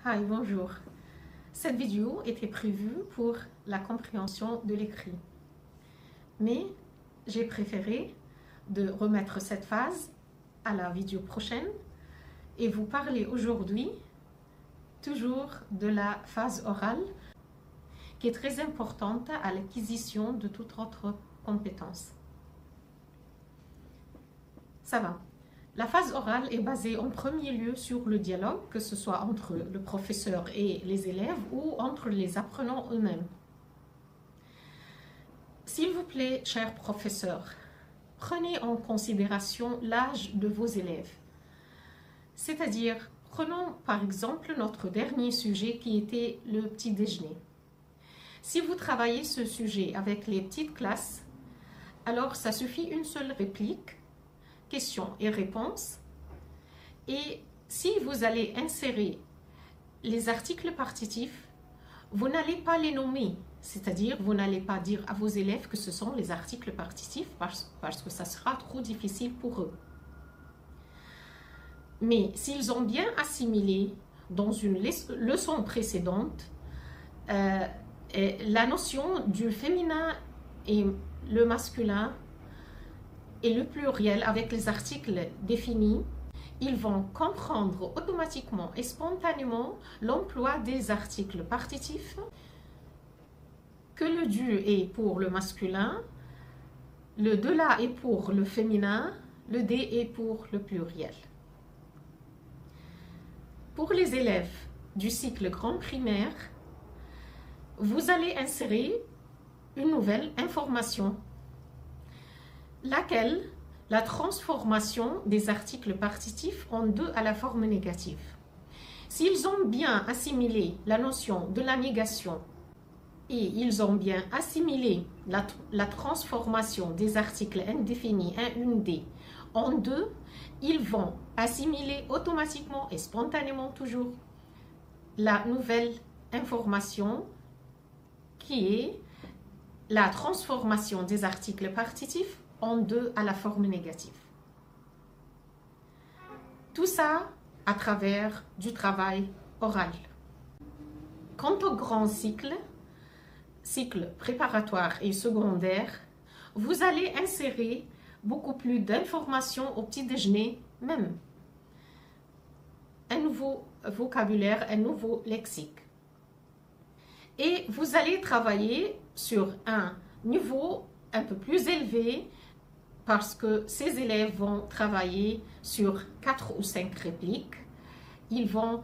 Hi, bonjour. Cette vidéo était prévue pour la compréhension de l'écrit. Mais j'ai préféré de remettre cette phase à la vidéo prochaine et vous parler aujourd'hui toujours de la phase orale qui est très importante à l'acquisition de toute autre compétence. Ça va. La phase orale est basée en premier lieu sur le dialogue, que ce soit entre le professeur et les élèves ou entre les apprenants eux-mêmes. S'il vous plaît, chers professeurs, prenez en considération l'âge de vos élèves. C'est-à-dire, prenons par exemple notre dernier sujet qui était le petit déjeuner. Si vous travaillez ce sujet avec les petites classes, alors ça suffit une seule réplique, questions et réponses. Et si vous allez insérer les articles partitifs, vous n'allez pas les nommer. C'est-à-dire, vous n'allez pas dire à vos élèves que ce sont les articles partitifs parce que ça sera trop difficile pour eux. Mais s'ils ont bien assimilé dans une leçon précédente la notion du féminin et le masculin et le pluriel avec les articles définis, ils vont comprendre automatiquement et spontanément l'emploi des articles partitifs, que le du est pour le masculin, le de là est pour le féminin, le des est pour le pluriel. Pour les élèves du cycle grand primaire, vous allez insérer une nouvelle information, laquelle la transformation des articles partitifs en deux à la forme négative. S'ils ont bien assimilé la notion de la négation et ils ont bien assimilé la transformation des articles indéfinis un, une, des en deux, ils vont assimiler automatiquement et spontanément toujours la nouvelle information qui est la transformation des articles partitifs en deux à la forme négative. Tout ça à travers du travail oral. Quant au grand cycle préparatoire et secondaire, vous allez insérer beaucoup plus d'informations au petit déjeuner même. Un nouveau vocabulaire, un nouveau lexique. Et vous allez travailler sur un niveau un peu plus élevé parce que ces élèves vont travailler sur 4 ou 5 répliques. Ils vont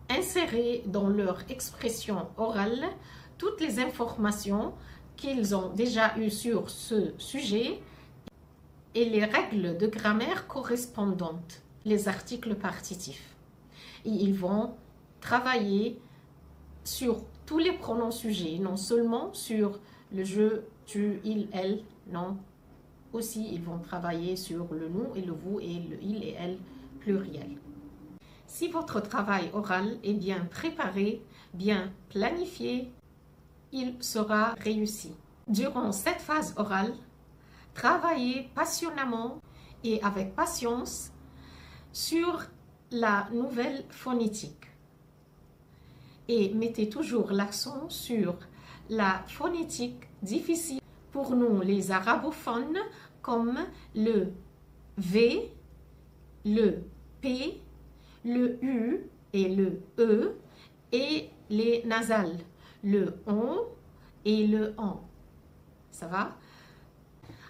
insérer dans leur expression orale toutes les informations qu'ils ont déjà eues sur ce sujet et les règles de grammaire correspondantes, les articles partitifs. Et ils vont travailler sur tous les pronoms sujets, non seulement sur le je, tu, il, elle, non. Aussi, ils vont travailler sur le nous et le vous et le il et elle pluriel. Si votre travail oral est bien préparé, bien planifié, il sera réussi. Durant cette phase orale, travaillez passionnément et avec patience sur la nouvelle phonétique. Et mettez toujours l'accent sur la phonétique difficile pour nous les arabophones comme le V, le P, le U et le E et les nasales, le ON et le AN. Ça va?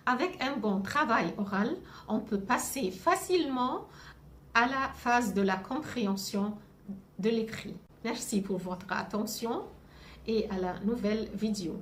Avec un bon travail oral, on peut passer facilement à la phase de la compréhension de l'écrit. Merci pour votre attention et à la nouvelle vidéo.